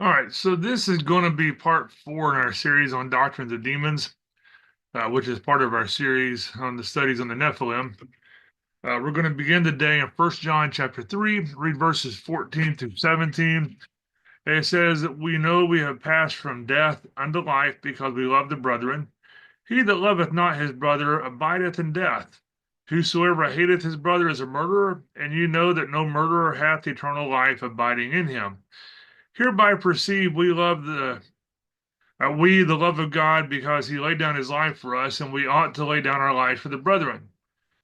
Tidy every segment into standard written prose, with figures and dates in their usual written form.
All right, so this is going to be part 4 in our series on Doctrines of Demons, which is part of our series on the studies on the Nephilim. We're going to begin today in 1 John chapter 3, read verses 14 through 17. It says that we know we have passed from death unto life because we love the brethren. He that loveth not his brother abideth in death. Whosoever hateth his brother is a murderer, and you know that no murderer hath eternal life abiding in him. Hereby perceive we the love of God because he laid down his life for us, and we ought to lay down our lives for the brethren.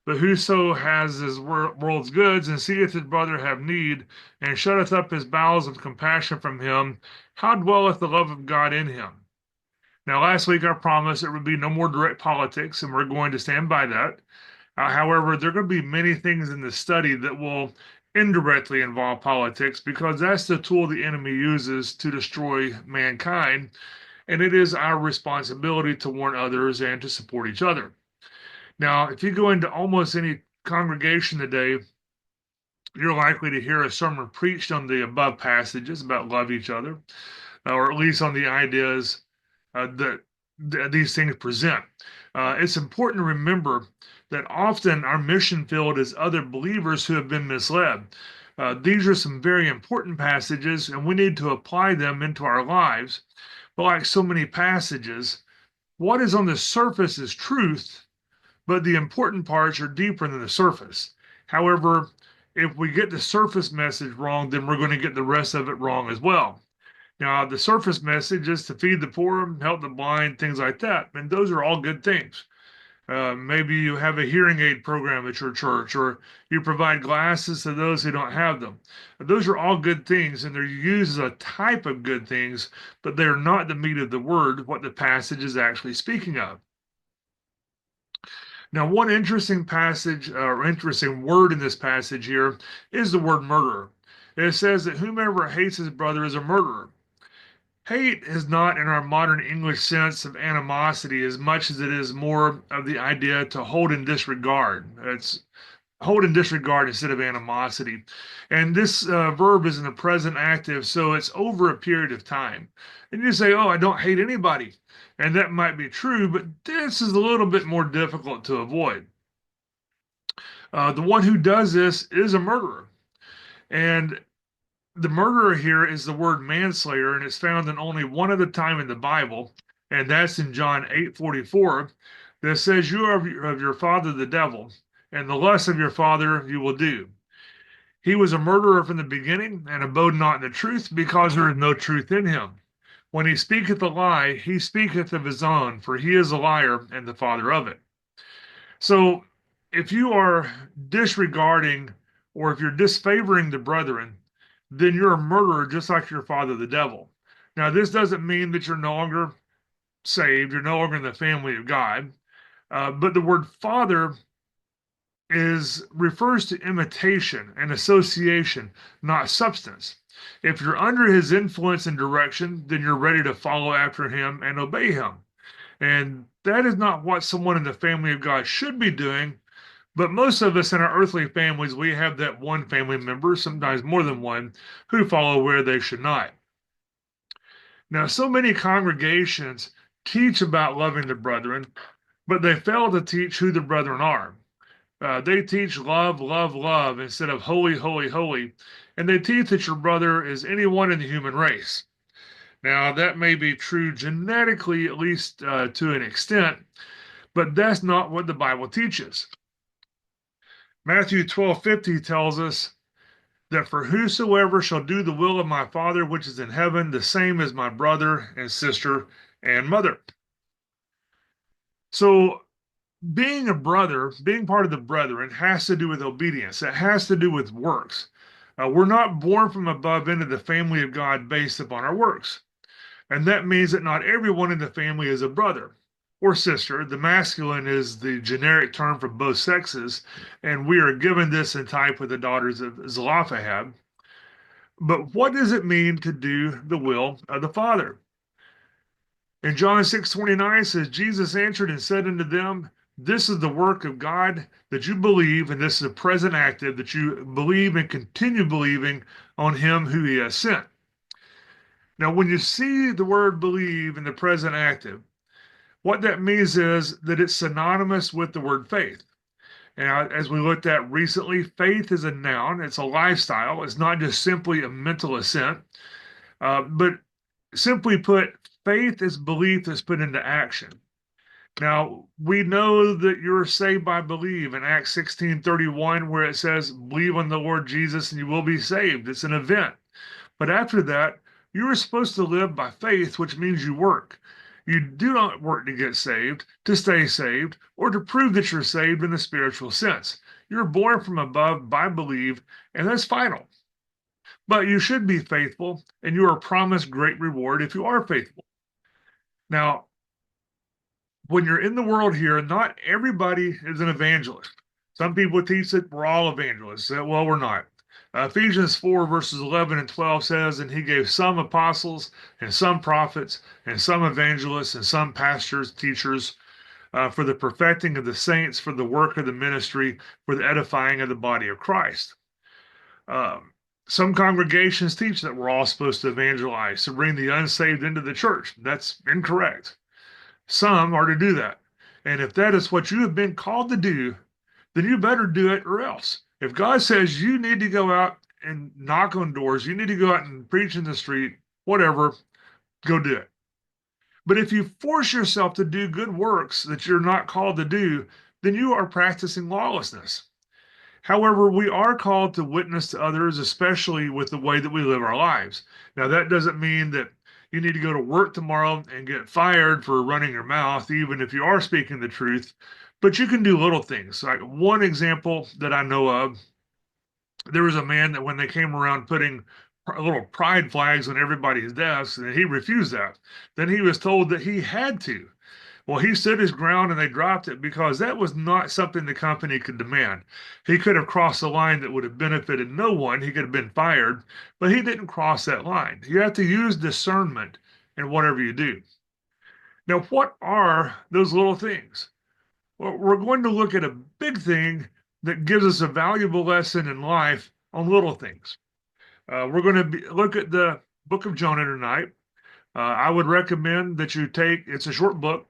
But whoso has his world's goods and seeth his brother have need, and shutteth up his bowels of compassion from him, how dwelleth the love of God in him? Now, last week I promised there would be no more direct politics, and we're going to stand by that. However, there are going to be many things in the study that will indirectly involve politics because that's the tool the enemy uses to destroy mankind, and it is our responsibility to warn others and to support each other. Now, if you go into almost any congregation today, you're likely to hear a sermon preached on the above passages about love each other, or at least on the ideas that these things present. It's important to remember that often our mission field is other believers who have been misled. These are some very important passages, and we need to apply them into our lives. But like so many passages, what is on the surface is truth, but the important parts are deeper than the surface. However, if we get the surface message wrong, then we're going to get the rest of it wrong as well. Now, the surface message is to feed the poor, help the blind, things like that. And those are all good things. Maybe you have a hearing aid program at your church, or you provide glasses to those who don't have them. Those are all good things, and they're used as a type of good things, but they're not the meat of the word, what the passage is actually speaking of. Now, one interesting passage or interesting word in this passage here is the word murderer. It says that whomever hates his brother is a murderer. Hate is not in our modern English sense of animosity as much as it is more of the idea to hold in disregard. It's hold in disregard instead of animosity. And this verb is in the present active, so it's over a period of time. And you say, oh, I don't hate anybody. And that might be true, but this is a little bit more difficult to avoid. The one who does this is a murderer. And the murderer here is the word manslayer, and it's found in only one other time in the Bible, and that's in John 8:44, that says, you are of your father the devil, and the lust of your father you will do. He was a murderer from the beginning, and abode not in the truth, because there is no truth in him. When he speaketh a lie, he speaketh of his own, for he is a liar and the father of it. So if you are disregarding or if you're disfavoring the brethren, then you're a murderer just like your father, the devil. Now, this doesn't mean that you're no longer saved, you're no longer in the family of God, but the word father is refers to imitation and association, not substance. If you're under his influence and direction, then you're ready to follow after him and obey him. And that is not what someone in the family of God should be doing. But most of us in our earthly families, we have that one family member, sometimes more than one, who follow where they should not. Now, so many congregations teach about loving the brethren, but they fail to teach who the brethren are. They teach love, love, love instead of holy, holy, holy, and they teach that your brother is anyone in the human race. Now, that may be true genetically, at least to an extent, but that's not what the Bible teaches. Matthew 12:50 tells us that for whosoever shall do the will of my Father which is in heaven, the same is my brother and sister and mother. So, being a brother, being part of the brethren, has to do with obedience. It has to do with works. We're not born from above into the family of God based upon our works. And that means that not everyone in the family is a brother or sister. The masculine is the generic term for both sexes, and we are given this in type with the daughters of Zelophehad. But what does it mean to do the will of the Father? In John 6:29 says, Jesus answered and said unto them, this is the work of God, that you believe, and this is a present active, that you believe and continue believing on him who he has sent. Now, when you see the word believe in the present active, what that means is that it's synonymous with the word faith. And as we looked at recently, faith is a noun, it's a lifestyle, it's not just simply a mental assent. But simply put, faith is belief that's put into action. Now, we know that you're saved by belief in Acts 16:31, where it says, believe on the Lord Jesus and you will be saved. It's an event. But after that, you are supposed to live by faith, which means you work. You do not work to get saved, to stay saved, or to prove that you're saved in the spiritual sense. You're born from above by belief, and that's final. But you should be faithful, and you are promised great reward if you are faithful. Now, when you're in the world here, not everybody is an evangelist. Some people teach that we're all evangelists. Well, we're not. Ephesians 4, verses 11 and 12 says, and he gave some apostles, and some prophets, and some evangelists, and some pastors, teachers, for the perfecting of the saints, for the work of the ministry, for the edifying of the body of Christ. Some congregations teach that we're all supposed to evangelize, to bring the unsaved into the church. That's incorrect. Some are to do that. And if that is what you have been called to do, then you better do it or else. If God says you need to go out and knock on doors, you need to go out and preach in the street, whatever, go do it. But if you force yourself to do good works that you're not called to do, then you are practicing lawlessness. However, we are called to witness to others, especially with the way that we live our lives. Now, that doesn't mean that you need to go to work tomorrow and get fired for running your mouth, even if you are speaking the truth. But you can do little things. Like one example that I know of, there was a man that when they came around putting little pride flags on everybody's desks, and he refused that. Then he was told that he had to. Well, he stood his ground and they dropped it because that was not something the company could demand. He could have crossed a line that would have benefited no one. He could have been fired, but he didn't cross that line. You have to use discernment in whatever you do. Now, what are those little things? Well, we're going to look at a big thing that gives us a valuable lesson in life on little things. We're going to look at the book of Jonah tonight. I would recommend that you it's a short book,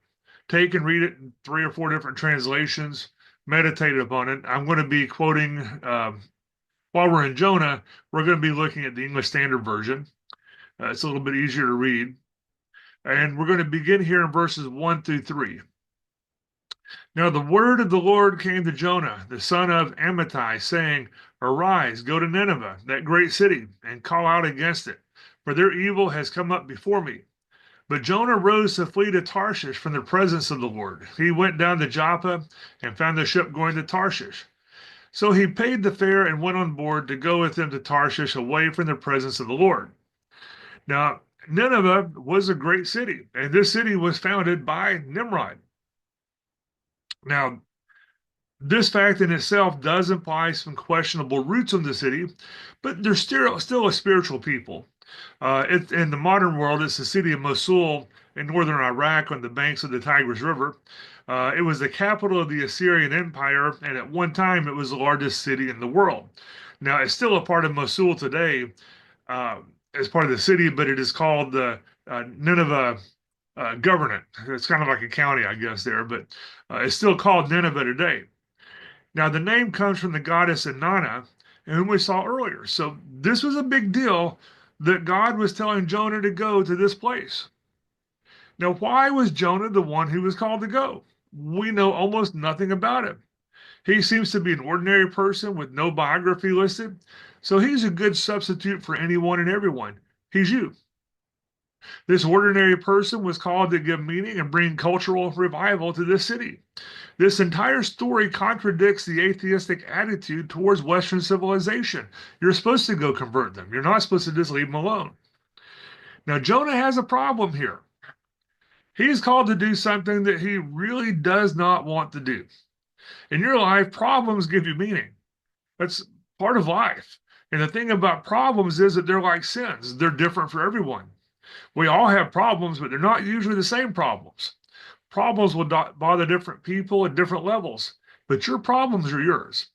take and read it in 3 or 4 different translations, meditate upon it. I'm going to be quoting, while we're in Jonah, we're going to be looking at the English Standard Version. It's a little bit easier to read. And we're going to begin here in verses 1 through 3. Now the word of the Lord came to Jonah, the son of Amittai, saying, arise, go to Nineveh, that great city, and call out against it, for their evil has come up before me. But Jonah rose to flee to Tarshish from the presence of the Lord. He went down to Joppa and found the ship going to Tarshish. So he paid the fare and went on board to go with them to Tarshish away from the presence of the Lord. Now, Nineveh was a great city, and this city was founded by Nimrod. Now, this fact in itself does imply some questionable roots in the city, but they're still a spiritual people. In the modern world, it's the city of Mosul in northern Iraq on the banks of the Tigris River. It was the capital of the Assyrian Empire, and at one time it was the largest city in the world. Now, it's still a part of Mosul today as part of the city, but it is called the Nineveh Governorate. It's kind of like a county, I guess, there, but it's still called Nineveh today. Now, the name comes from the goddess Inanna, whom we saw earlier. So, this was a big deal that God was telling Jonah to go to this place. Now, why was Jonah the one who was called to go? We know almost nothing about him. He seems to be an ordinary person with no biography listed, so he's a good substitute for anyone and everyone. He's you. This ordinary person was called to give meaning and bring cultural revival to this city. This entire story contradicts the atheistic attitude towards Western civilization. You're supposed to go convert them. You're not supposed to just leave them alone. Now, Jonah has a problem here. He's called to do something that he really does not want to do. In your life, problems give you meaning. That's part of life. And the thing about problems is that they're like sins. They're different for everyone. We all have problems, but they're not usually the same problems. Problems will bother different people at different levels, but your problems are yours.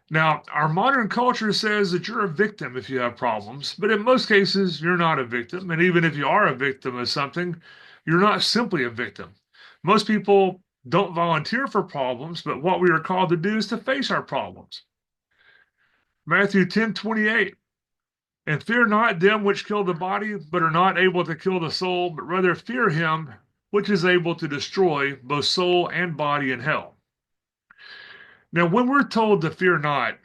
Now, our modern culture says that you're a victim if you have problems, but in most cases, you're not a victim. And even if you are a victim of something, you're not simply a victim. Most people don't volunteer for problems, but what we are called to do is to face our problems. Matthew 10:28. And fear not them which kill the body, but are not able to kill the soul, but rather fear him which is able to destroy both soul and body in hell. Now, when we're told to fear not,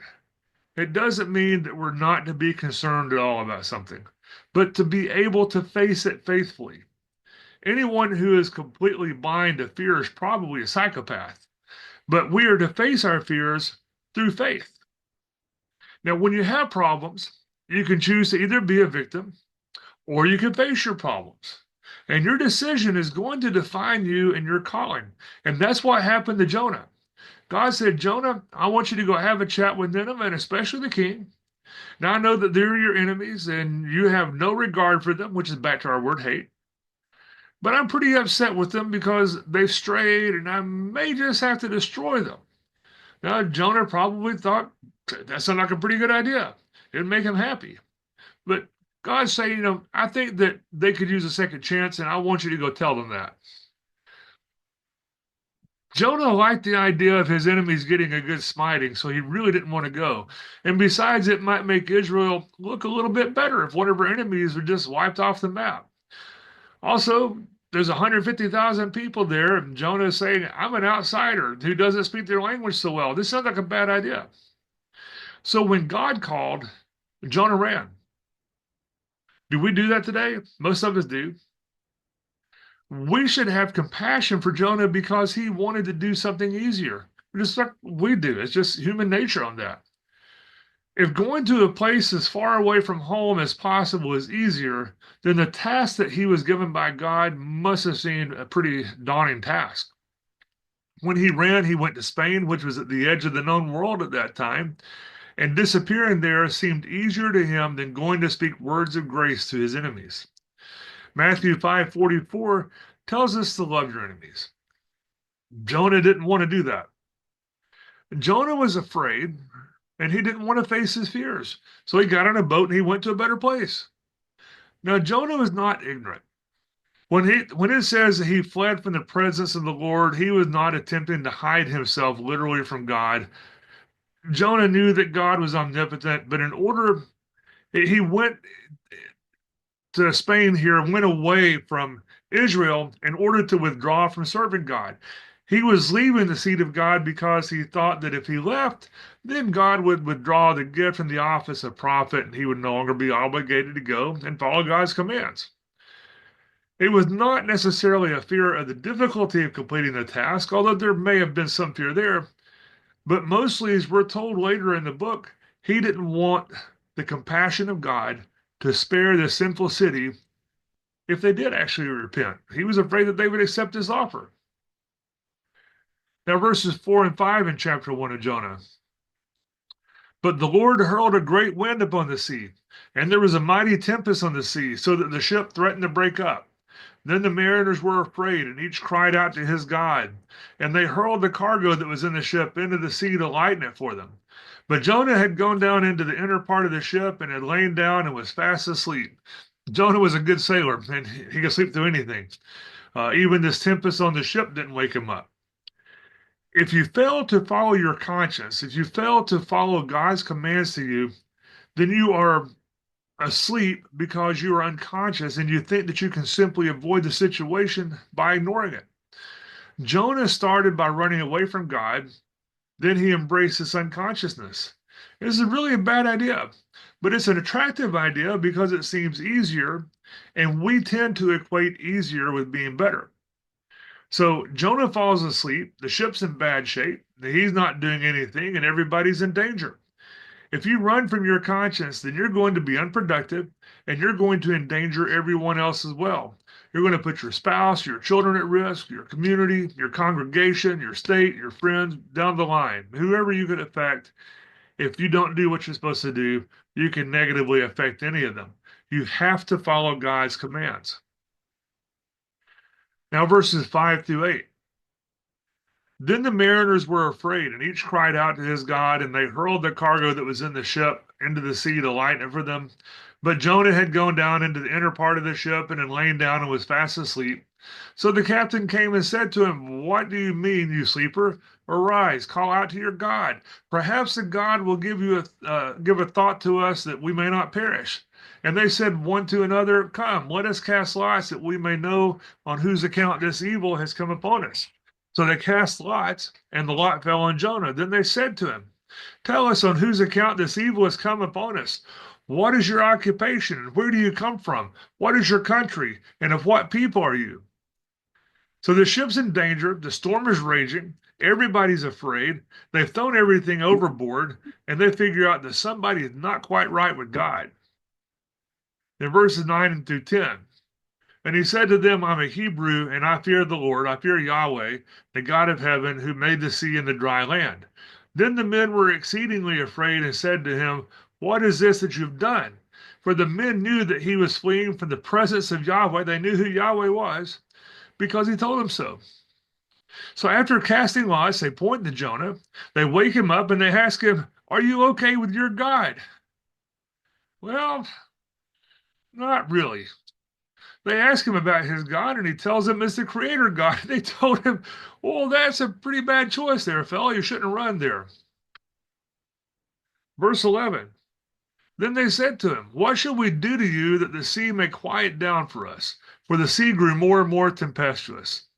it doesn't mean that we're not to be concerned at all about something, but to be able to face it faithfully. Anyone who is completely blind to fear is probably a psychopath, but we are to face our fears through faith. Now, when you have problems, you can choose to either be a victim or you can face your problems. And your decision is going to define you and your calling. And that's what happened to Jonah. God said, Jonah, I want you to go have a chat with Nineveh and especially the king. Now I know that they're your enemies and you have no regard for them, which is back to our word hate. But I'm pretty upset with them because they've strayed and I may just have to destroy them. Now, Jonah probably thought that sounded like a pretty good idea. It'd make him happy. But God's saying, I think that they could use a second chance, and I want you to go tell them that. Jonah liked the idea of his enemies getting a good smiting, so he really didn't want to go. And besides, it might make Israel look a little bit better if one of her enemies were just wiped off the map. Also, there's 150,000 people there, and Jonah is saying, I'm an outsider who doesn't speak their language so well. This sounds like a bad idea. So when God called, Jonah ran. Do we do that today? Most of us do. We should have compassion for Jonah because he wanted to do something easier, just like we do. It's just human nature on that. If going to a place as far away from home as possible is easier, then the task that he was given by God must have seemed a pretty daunting task. When he ran, he went to Spain, which was at the edge of the known world at that time, and disappearing there seemed easier to him than going to speak words of grace to his enemies. Matthew 5:44 tells us to love your enemies. Jonah didn't want to do that. Jonah was afraid and he didn't want to face his fears. So he got on a boat and he went to a better place. Now, Jonah was not ignorant. When it says that he fled from the presence of the Lord, he was not attempting to hide himself literally from God. Jonah knew that God was omnipotent, but in order, he went to Spain here and went away from Israel in order to withdraw from serving God. He was leaving the seat of God because he thought that if he left, then God would withdraw the gift and the office of prophet, and he would no longer be obligated to go and follow God's commands. It was not necessarily a fear of the difficulty of completing the task, although there may have been some fear there, but mostly, as we're told later in the book, he didn't want the compassion of God to spare the sinful city if they did actually repent. He was afraid that they would accept his offer. Now, verses 4 and 5 in chapter 1 of Jonah. But the Lord hurled a great wind upon the sea, and there was a mighty tempest on the sea, so that the ship threatened to break up. Then the mariners were afraid, and each cried out to his God. And they hurled the cargo that was in the ship into the sea to lighten it for them. But Jonah had gone down into the inner part of the ship and had lain down and was fast asleep. Jonah was a good sailor, and he could sleep through anything. Even this tempest on the ship didn't wake him up. If you fail to follow your conscience, if you fail to follow God's commands to you, then you are asleep because you are unconscious and you think that you can simply avoid the situation by ignoring it. Jonah started by running away from God, then he embraced his unconsciousness. This is really a bad idea, but it's an attractive idea because it seems easier, and we tend to equate easier with being better. So Jonah falls asleep, the ship's in bad shape, he's not doing anything, and everybody's in danger. If you run from your conscience, then you're going to be unproductive and you're going to endanger everyone else as well. You're going to put your spouse, your children at risk, your community, your congregation, your state, your friends down the line. Whoever you could affect, if you don't do what you're supposed to do, you can negatively affect any of them. You have to follow God's commands. Now, verses 5 through 8. Then the mariners were afraid, and each cried out to his God, and they hurled the cargo that was in the ship into the sea to lighten it for them. But Jonah had gone down into the inner part of the ship and had lain down and was fast asleep. So the captain came and said to him, "What do you mean, you sleeper? Arise, call out to your God. Perhaps the God will give a thought to us that we may not perish." And they said one to another, "Come, let us cast lots that we may know on whose account this evil has come upon us." So they cast lots, and the lot fell on Jonah. Then they said to him, "Tell us on whose account this evil has come upon us. What is your occupation, and where do you come from? What is your country, and of what people are you?" So the ship's in danger, the storm is raging, everybody's afraid, they've thrown everything overboard, and they figure out that somebody is not quite right with God. In verses 9 through 10, and he said to them, "I'm a Hebrew, and I fear the Lord. I fear Yahweh, the God of heaven, who made the sea and the dry land." Then the men were exceedingly afraid and said to him, "What is this that you've done?" For the men knew that he was fleeing from the presence of Yahweh. They knew who Yahweh was because he told them so. So after casting lots, they point to Jonah. They wake him up and they ask him, "Are you okay with your God?" Well, not really. They ask him about his God, and he tells them it's the creator God. They told him, "Well, that's a pretty bad choice there, fellow. You shouldn't run there." Verse 11. Then they said to him, "What shall we do to you that the sea may quiet down for us?" For the sea grew more and more tempestuous.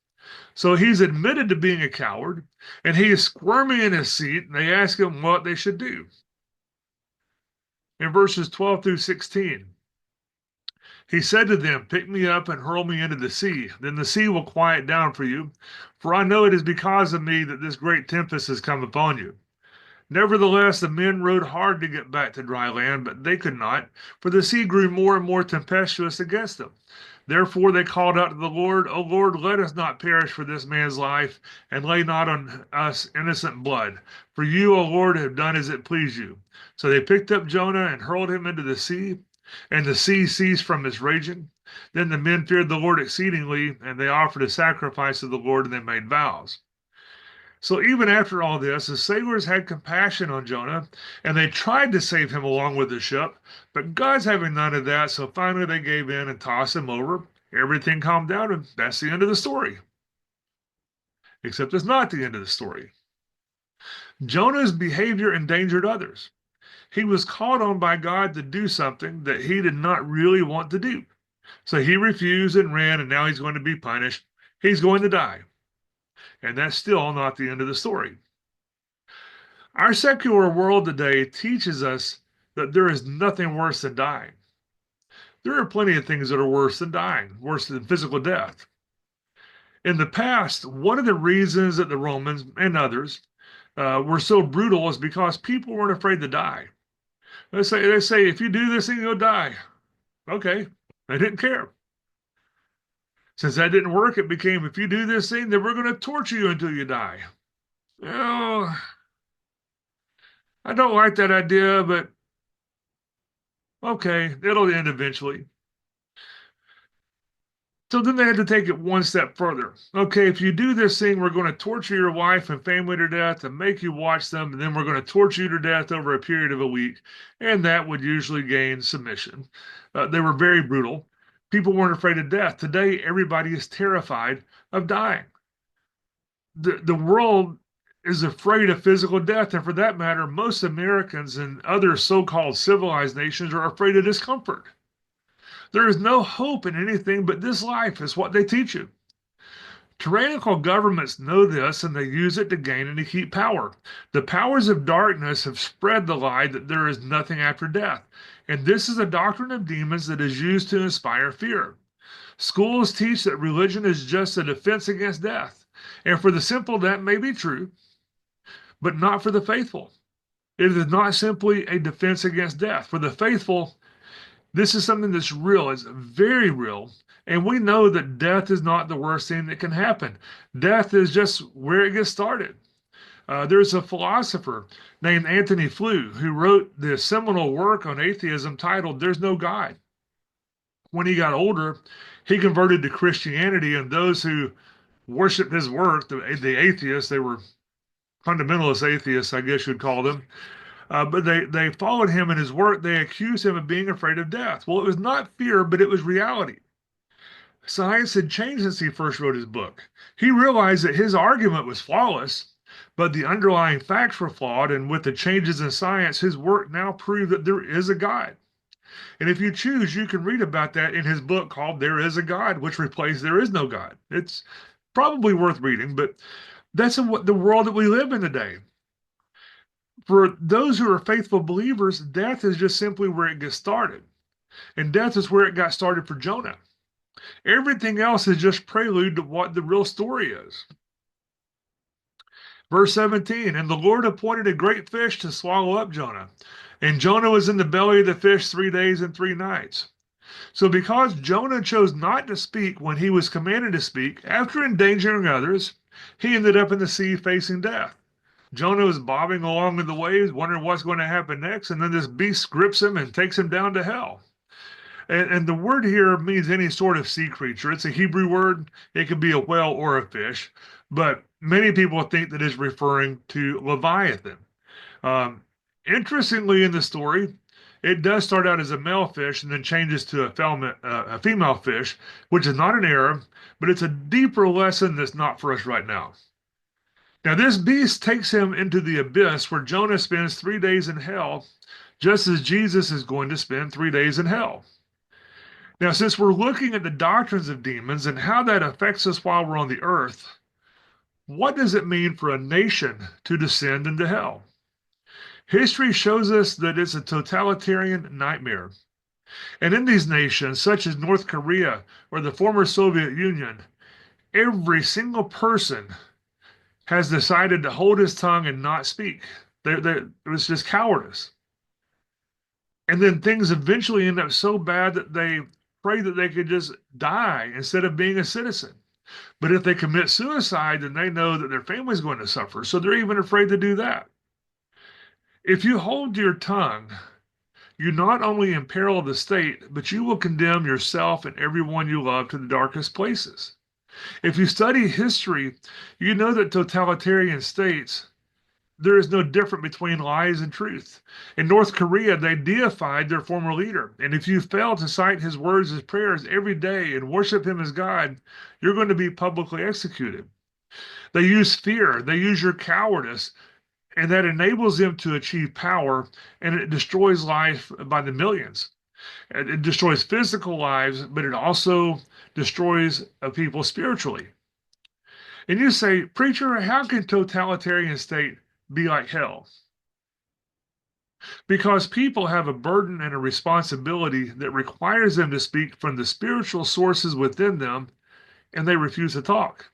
So he's admitted to being a coward, and he is squirming in his seat, and they ask him what they should do. In verses 12 through 16, he said to them, "Pick me up and hurl me into the sea. Then the sea will quiet down for you. For I know it is because of me that this great tempest has come upon you." Nevertheless, the men rowed hard to get back to dry land, but they could not, for the sea grew more and more tempestuous against them. Therefore they called out to the Lord, "O Lord, let us not perish for this man's life, and lay not on us innocent blood. For you, O Lord, have done as it pleased you." So they picked up Jonah and hurled him into the sea, and the sea ceased from its raging. Then the men feared the Lord exceedingly, and they offered a sacrifice to the Lord, and they made vows. So even after all this, the sailors had compassion on Jonah, and they tried to save him along with the ship, but God's having none of that, so finally they gave in and tossed him over. Everything calmed down, and that's the end of the story. Except it's not the end of the story. Jonah's behavior endangered others. He was called on by God to do something that he did not really want to do. So he refused and ran, and now he's going to be punished. He's going to die. And that's still not the end of the story. Our secular world today teaches us that there is nothing worse than dying. There are plenty of things that are worse than dying, worse than physical death. In the past, one of the reasons that the Romans and others were so brutal is because people weren't afraid to die. They say, if you do this thing, you'll die. Okay, they didn't care. Since that didn't work, it became, if you do this thing, then we're going to torture you until you die. Well, I don't like that idea, but okay, it'll end eventually. So then they had to take it one step further. Okay, if you do this thing, we're going to torture your wife and family to death and make you watch them, and then we're going to torture you to death over a period of a week. And that would usually gain submission. They were very brutal. People weren't afraid of death. Today, everybody is terrified of dying. The world is afraid of physical death, and for that matter, most Americans and other so called civilized nations are afraid of discomfort. There is no hope in anything but this life, is what they teach you. Tyrannical governments know this and they use it to gain and to keep power. The powers of darkness have spread the lie that there is nothing after death. And this is a doctrine of demons that is used to inspire fear. Schools teach that religion is just a defense against death. And for the simple, that may be true, but not for the faithful. It is not simply a defense against death. For the faithful, this is something that's real. It's very real. And we know that death is not the worst thing that can happen. Death is just where it gets started. There's a philosopher named Anthony Flew who wrote the seminal work on atheism titled There's No God. When he got older, he converted to Christianity, and those who worshiped his work. The atheists, they were fundamentalist atheists, I guess you'd call them. But they followed him in his work. They accused him of being afraid of death. Well, it was not fear, but it was reality. Science had changed since he first wrote his book. He realized that his argument was flawless, but the underlying facts were flawed, and with the changes in science, his work now proved that there is a God. And if you choose, you can read about that in his book called There Is a God, which replaced There Is No God. It's probably worth reading, but that's the world that we live in today. For those who are faithful believers, death is just simply where it gets started. And death is where it got started for Jonah. Everything else is just prelude to what the real story is. Verse 17, and the Lord appointed a great fish to swallow up Jonah. And Jonah was in the belly of the fish 3 days and 3 nights. So because Jonah chose not to speak when he was commanded to speak, after endangering others, he ended up in the sea facing death. Jonah was bobbing along in the waves, wondering what's going to happen next, and then this beast grips him and takes him down to hell. And the word here means any sort of sea creature. It's a Hebrew word. It could be a whale or a fish, but many people think that it's referring to Leviathan. Um, Interestingly, in the story, it does start out as a male fish and then changes to a female fish, which is not an error, but it's a deeper lesson that's not for us right now. Now, this beast takes him into the abyss where Jonah spends 3 days in hell, just as Jesus is going to spend 3 days in hell. Now, since we're looking at the doctrines of demons and how that affects us while we're on the earth, what does it mean for a nation to descend into hell? History shows us that it's a totalitarian nightmare. And in these nations, such as North Korea or the former Soviet Union, every single person has decided to hold his tongue and not speak. It was just cowardice. And then things eventually end up so bad that they pray that they could just die instead of being a citizen. But if they commit suicide, then they know that their family's going to suffer. So they're even afraid to do that. If you hold your tongue, you not only imperil the state, but you will condemn yourself and everyone you love to the darkest places. If you study history, you know that totalitarian states, there is no difference between lies and truth. In North Korea, they deified their former leader. And if you fail to cite his words as prayers every day and worship him as God, you're going to be publicly executed. They use fear, they use your cowardice, and that enables them to achieve power, and it destroys life by the millions. It destroys physical lives, but it also destroys people spiritually. And you say, preacher, how can totalitarian state be like hell? Because people have a burden and a responsibility that requires them to speak from the spiritual sources within them, and they refuse to talk.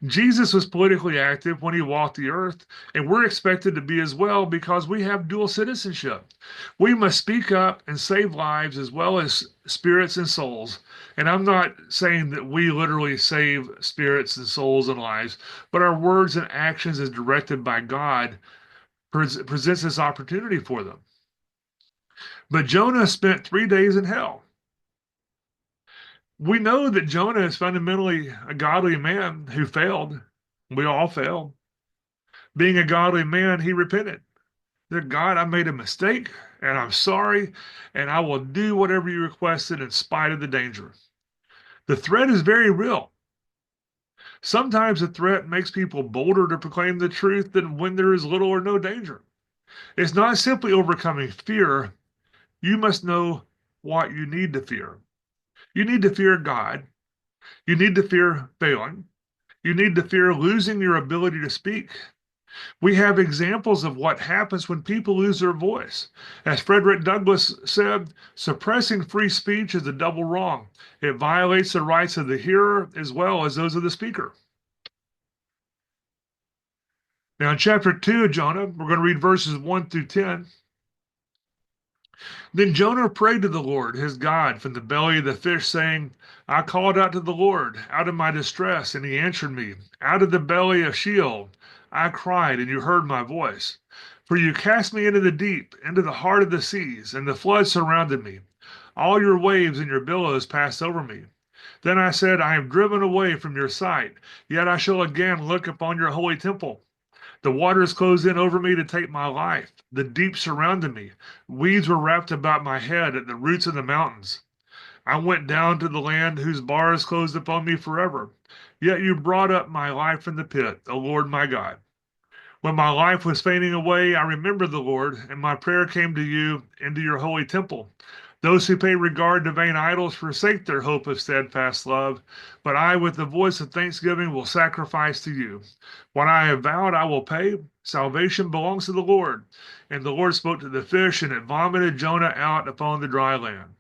Jesus was politically active when he walked the earth, and we're expected to be as well because we have dual citizenship. We must speak up and save lives as well as spirits and souls. And I'm not saying that we literally save spirits and souls and lives, but our words and actions as directed by God presents this opportunity for them. But Jonah spent 3 days in hell. We know that Jonah is fundamentally a godly man who failed. We all failed. Being a godly man, he repented. That God, I made a mistake and I'm sorry, and I will do whatever you requested in spite of the danger. The threat is very real. Sometimes the threat makes people bolder to proclaim the truth than when there is little or no danger. It's not simply overcoming fear. You must know what you need to fear. You need to fear God. You need to fear failing. You need to fear losing your ability to speak. We have examples of what happens when people lose their voice. As Frederick Douglass said, suppressing free speech is a double wrong. It violates the rights of the hearer as well as those of the speaker. Now, in chapter 2 of Jonah, we're going to read verses 1 through 10. Then Jonah prayed to the Lord, his God, from the belly of the fish, saying, I called out to the Lord out of my distress, and he answered me. Out of the belly of Sheol I cried, and you heard my voice. For you cast me into the deep, into the heart of the seas, and the flood surrounded me. All your waves and your billows passed over me. Then I said, I am driven away from your sight, yet I shall again look upon your holy temple. The waters closed in over me to take my life. The deep surrounded me. Weeds were wrapped about my head at the roots of the mountains. I went down to the land whose bars closed upon me forever. Yet you brought up my life from the pit, O Lord my God. When my life was fading away, I remembered the Lord, and my prayer came to you into your holy temple. Those who pay regard to vain idols forsake their hope of steadfast love, but I, with the voice of thanksgiving, will sacrifice to you. What I have vowed, I will pay. Salvation belongs to the Lord. And the Lord spoke to the fish, and it vomited Jonah out upon the dry land.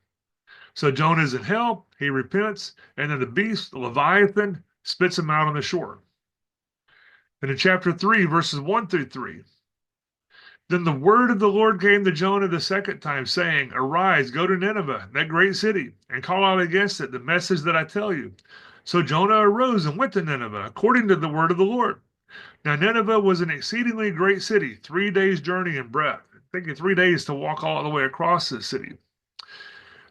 So Jonah's in hell, he repents, and then the beast, the Leviathan, spits him out on the shore. And in chapter 3, verses 1 through 3, then the word of the Lord came to Jonah the second time, saying, Arise, go to Nineveh, that great city, and call out against it the message that I tell you. So Jonah arose and went to Nineveh, according to the word of the Lord. Now Nineveh was an exceedingly great city, 3 days' journey in breadth. Taking 3 days to walk all the way across this city.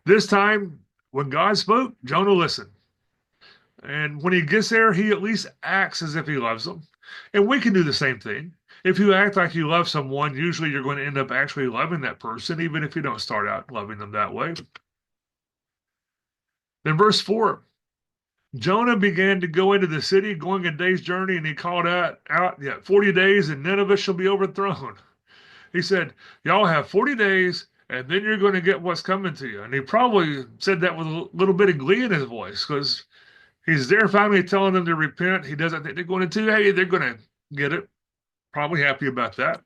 This time, when God spoke, Jonah listened. And when he gets there, he at least acts as if he loves them. And we can do the same thing. If you act like you love someone, usually you're going to end up actually loving that person, even if you don't start out loving them that way. Then, verse 4, Jonah began to go into the city, going a day's journey, and he called out, 40 days, and Nineveh shall be overthrown. He said, Y'all have 40 days, and then you're going to get what's coming to you. And he probably said that with a little bit of glee in his voice, because he's there finally telling them to repent. He doesn't think they're going to. Hey, they're going to get it. Probably happy about that.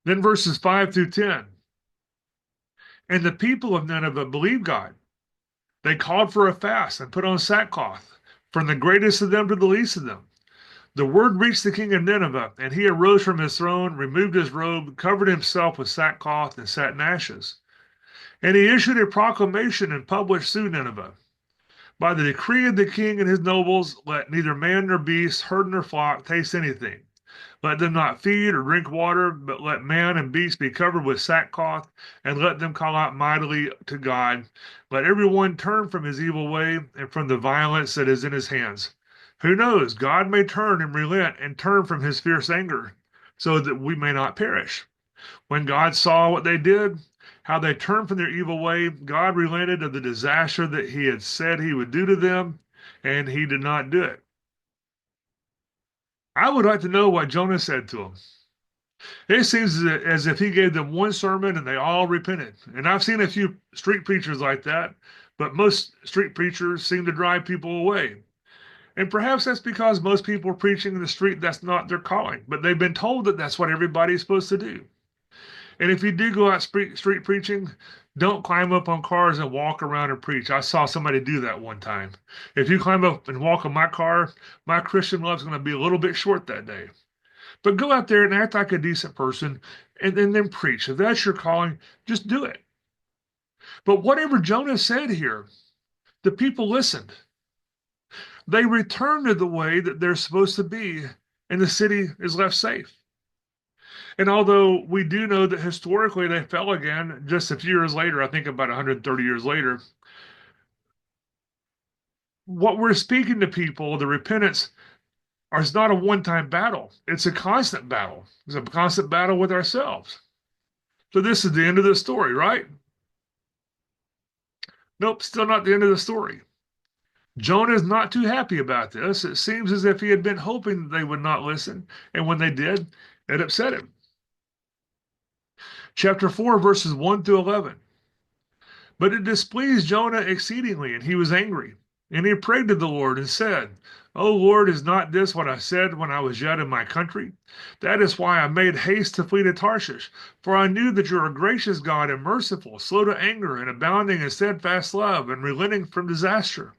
Then verses 5 through 10. And the people of Nineveh believed God. They called for a fast and put on sackcloth, from the greatest of them to the least of them. The word reached the king of Nineveh, and he arose from his throne, removed his robe, covered himself with sackcloth, and sat in ashes. And he issued a proclamation and published through Nineveh. By the decree of the king and his nobles, let neither man nor beast, herd nor flock taste anything. Let them not feed or drink water, but let man and beast be covered with sackcloth, and let them call out mightily to God. Let everyone turn from his evil way and from the violence that is in his hands. Who knows? God may turn and relent and turn from his fierce anger, so that we may not perish. When God saw what they did, how they turned from their evil way, God relented of the disaster that he had said he would do to them, and he did not do it. I would like to know what Jonah said to them. It seems as if he gave them one sermon and they all repented. And I've seen a few street preachers like that, but most street preachers seem to drive people away. And perhaps that's because most people are preaching in the street, that's not their calling, but they've been told that that's what everybody's supposed to do. And if you do go out street preaching, don't climb up on cars and walk around and preach. I saw somebody do that one time. If you climb up and walk on my car, my Christian love's going to be a little bit short that day. But go out there and act like a decent person and then preach. If that's your calling, just do it. But whatever Jonah said here, the people listened. They returned to the way that they're supposed to be, and the city is left safe. And although we do know that historically they fell again just a few years later, I think about 130 years later, what we're speaking to people, the repentance, is not a one-time battle. It's a constant battle. It's a constant battle with ourselves. So this is the end of the story, right? Nope, still not the end of the story. Jonah is not too happy about this. It seems as if he had been hoping they would not listen, and when they did, it upset him. Chapter 4, verses 1 through 11. But it displeased Jonah exceedingly, and he was angry. And he prayed to the Lord and said, O Lord, is not this what I said when I was yet in my country? That is why I made haste to flee to Tarshish, for I knew that you are a gracious God and merciful, slow to anger, and abounding in steadfast love, and relenting from disaster.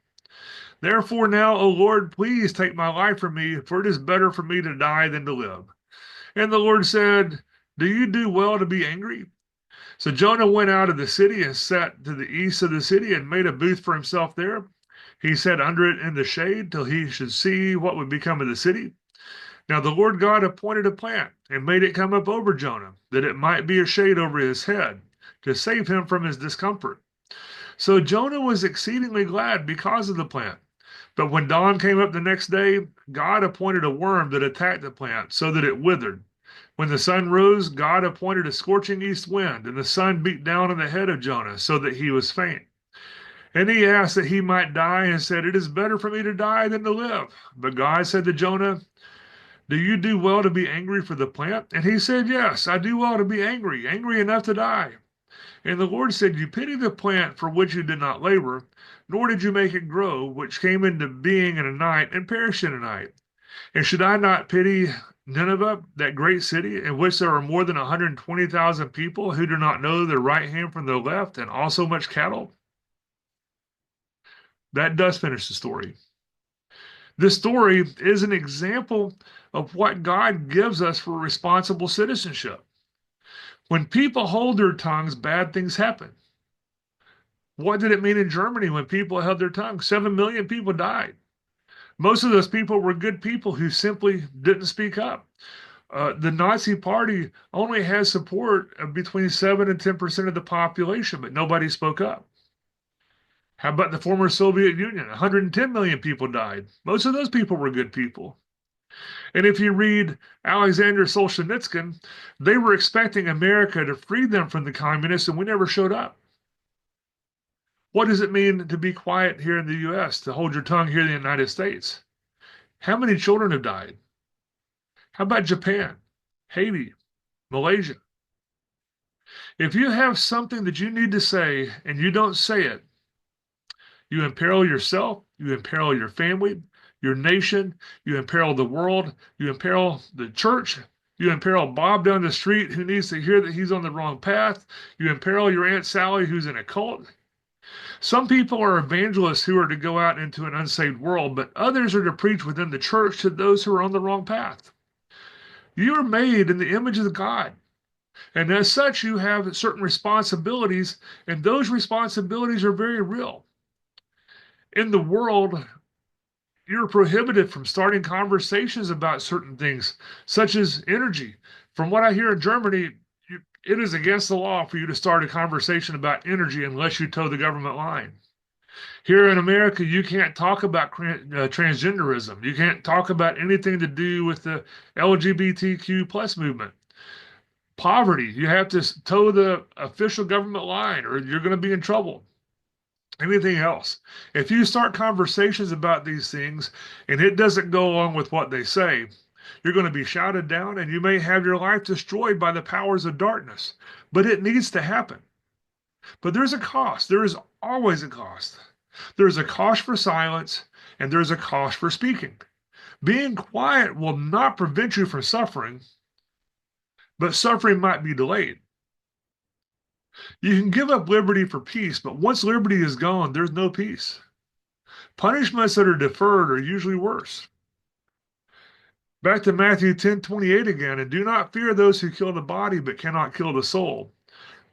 Therefore now, O Lord, please take my life from me, for it is better for me to die than to live. And the Lord said, Do you do well to be angry? So Jonah went out of the city and sat to the east of the city and made a booth for himself there. He sat under it in the shade till he should see what would become of the city. Now the Lord God appointed a plant and made it come up over Jonah, that it might be a shade over his head, to save him from his discomfort. So Jonah was exceedingly glad because of the plant. But when dawn came up the next day, God appointed a worm that attacked the plant so that it withered. When the sun rose, God appointed a scorching east wind, and the sun beat down on the head of Jonah so that he was faint. And he asked that he might die and said, "It is better for me to die than to live." But God said to Jonah, "Do you do well to be angry for the plant?" And he said, "Yes, I do well to be angry, angry enough to die." And the Lord said, "You pity the plant for which you did not labor, nor did you make it grow, which came into being in a night and perished in a night. And should I not pity Nineveh, that great city, in which there are more than 120,000 people who do not know their right hand from their left, and also much cattle?" That does finish the story. This story is an example of what God gives us for responsible citizenship. When people hold their tongues, bad things happen. What did it mean in Germany when people held their tongues? 7 million people died. Most of those people were good people who simply didn't speak up. The Nazi Party only has support of between 7 and 10% of the population, but nobody spoke up. How about the former Soviet Union? 110 million people died. Most of those people were good people. And if you read Alexander Solzhenitsyn, they were expecting America to free them from the communists, and we never showed up. What does it mean to be quiet here in the U.S., to hold your tongue here in the United States? How many children have died? How about Japan, Haiti, Malaysia? If you have something that you need to say and you don't say it, you imperil yourself, you imperil your family, your nation, you imperil the world, you imperil the church, you imperil Bob down the street who needs to hear that he's on the wrong path, you imperil your Aunt Sally who's in a cult. Some people are evangelists who are to go out into an unsaved world, but others are to preach within the church to those who are on the wrong path. You are made in the image of God. And as such, you have certain responsibilities, and those responsibilities are very real. In the world, you're prohibited from starting conversations about certain things, such as energy. From what I hear in Germany, it is against the law for you to start a conversation about energy unless you toe the government line. Here in America, you can't talk about transgenderism. You can't talk about anything to do with the LGBTQ plus movement. Poverty, you have to toe the official government line or you're going to be in trouble. Anything else. If you start conversations about these things and it doesn't go along with what they say, you're going to be shouted down and you may have your life destroyed by the powers of darkness. But it needs to happen. But there's a cost. There is always a cost. There's a cost for silence and there's a cost for speaking. Being quiet will not prevent you from suffering, but suffering might be delayed. You can give up liberty for peace, but once liberty is gone, there's no peace. Punishments that are deferred are usually worse. Back to Matthew 10:28 again, and do not fear those who kill the body but cannot kill the soul.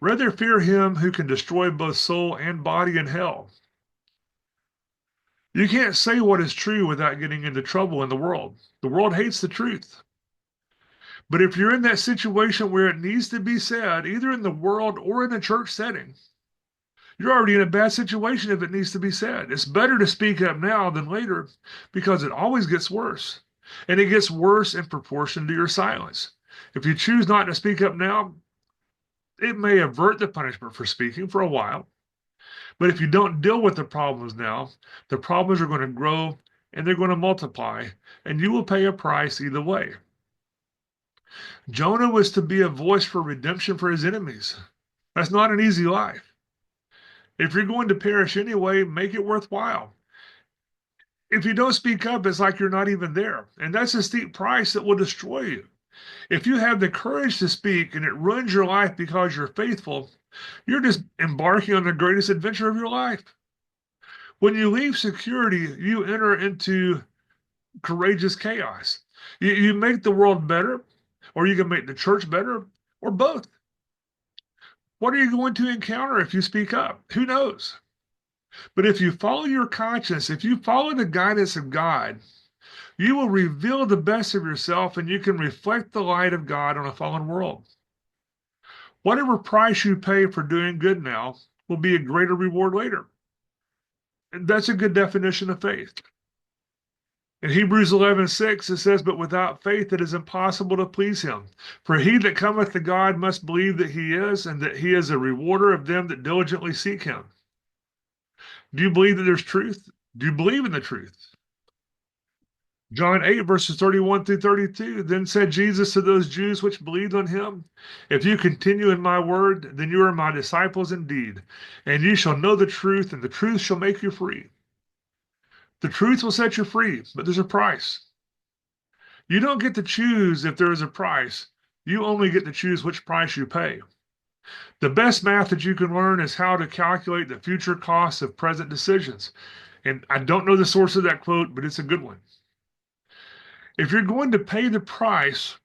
Rather fear him who can destroy both soul and body in hell. You can't say what is true without getting into trouble in the world. The world hates the truth. But if you're in that situation where it needs to be said, either in the world or in a church setting, you're already in a bad situation if it needs to be said. It's better to speak up now than later because it always gets worse. And it gets worse in proportion to your silence. If you choose not to speak up now, it may avert the punishment for speaking for a while. But if you don't deal with the problems now, the problems are going to grow and they're going to multiply, and you will pay a price either way. Jonah was to be a voice for redemption for his enemies. That's not an easy life. If you're going to perish anyway, make it worthwhile. If you don't speak up, it's like you're not even there. And that's a steep price that will destroy you. If you have the courage to speak and it ruins your life because you're faithful, you're just embarking on the greatest adventure of your life. When you leave security, you enter into courageous chaos. You make the world better, or you can make the church better, or both. What are you going to encounter if you speak up? Who knows? But if you follow your conscience, if you follow the guidance of God, you will reveal the best of yourself and you can reflect the light of God on a fallen world. Whatever price you pay for doing good now, will be a greater reward later. And that's a good definition of faith. In Hebrews 11:6, it says, "But without faith it is impossible to please him. For he that cometh to God must believe that he is, and that he is a rewarder of them that diligently seek him." Do you believe that there's truth? Do you believe in the truth? John 8, verses 31 through 32. Then said Jesus to those Jews which believed on him, "If you continue in my word, then you are my disciples indeed, and you shall know the truth, and the truth shall make you free." The truth will set you free, but there's a price. You don't get to choose if there is a price. You only get to choose which price you pay. The best math that you can learn is how to calculate the future costs of present decisions. And I don't know the source of that quote, but it's a good one. If you're going to pay the price,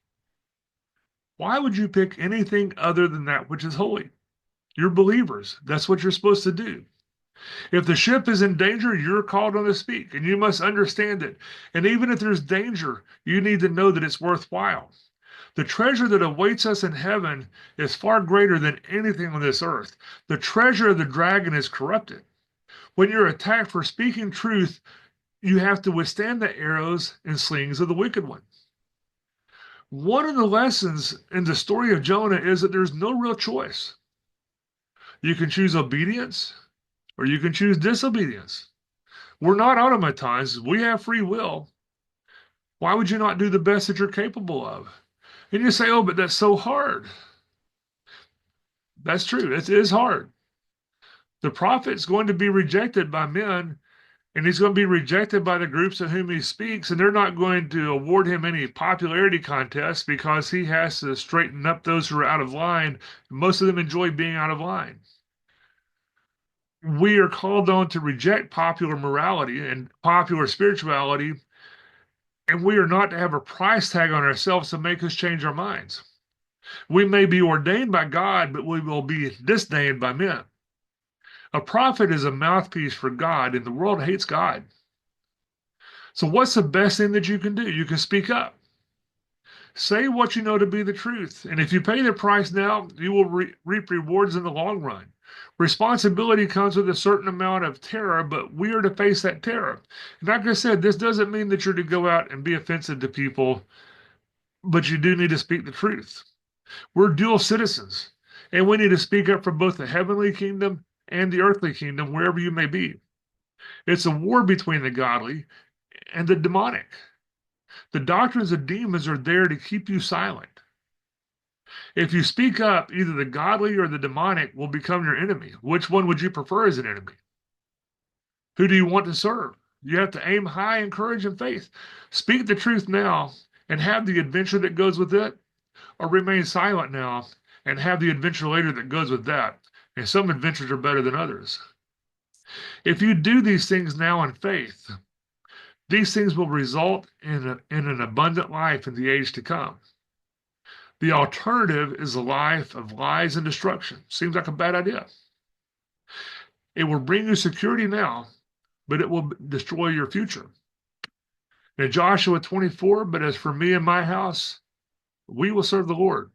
why would you pick anything other than that which is holy? You're believers. That's what you're supposed to do. If the ship is in danger, you're called on to speak, and you must understand it. And even if there's danger, you need to know that it's worthwhile. The treasure that awaits us in heaven is far greater than anything on this earth. The treasure of the dragon is corrupted. When you're attacked for speaking truth, you have to withstand the arrows and slings of the wicked one. One of the lessons in the story of Jonah is that there's no real choice. You can choose obedience or you can choose disobedience. We're not automatons. We have free will. Why would you not do the best that you're capable of? And you say, "Oh, but that's so hard." That's true. It is hard. The prophet's going to be rejected by men, and he's going to be rejected by the groups of whom he speaks, and they're not going to award him any popularity contest because he has to straighten up those who are out of line. Most of them enjoy being out of line. We are called on to reject popular morality and popular spirituality, and we are not to have a price tag on ourselves to make us change our minds. We may be ordained by God, but we will be disdained by men. A prophet is a mouthpiece for God, and the world hates God. So, what's the best thing that you can do? You can speak up. Say what you know to be the truth. And if you pay the price now, you will reap rewards in the long run. Responsibility comes with a certain amount of terror, but we are to face that terror. And like I said, this doesn't mean that you're to go out and be offensive to people, but you do need to speak the truth. We're dual citizens, and we need to speak up for both the heavenly kingdom and the earthly kingdom, wherever you may be. It's a war between the godly and the demonic. The doctrines of demons are there to keep you silent. If you speak up, either the godly or the demonic will become your enemy. Which one would you prefer as an enemy? Who do you want to serve? You have to aim high in courage and faith. Speak the truth now and have the adventure that goes with it, or remain silent now and have the adventure later that goes with that. And some adventures are better than others. If you do these things now in faith, these things will result in an abundant life in the age to come. The alternative is a life of lies and destruction. Seems like a bad idea. It will bring you security now, but it will destroy your future. In Joshua 24, "But as for me and my house, we will serve the Lord."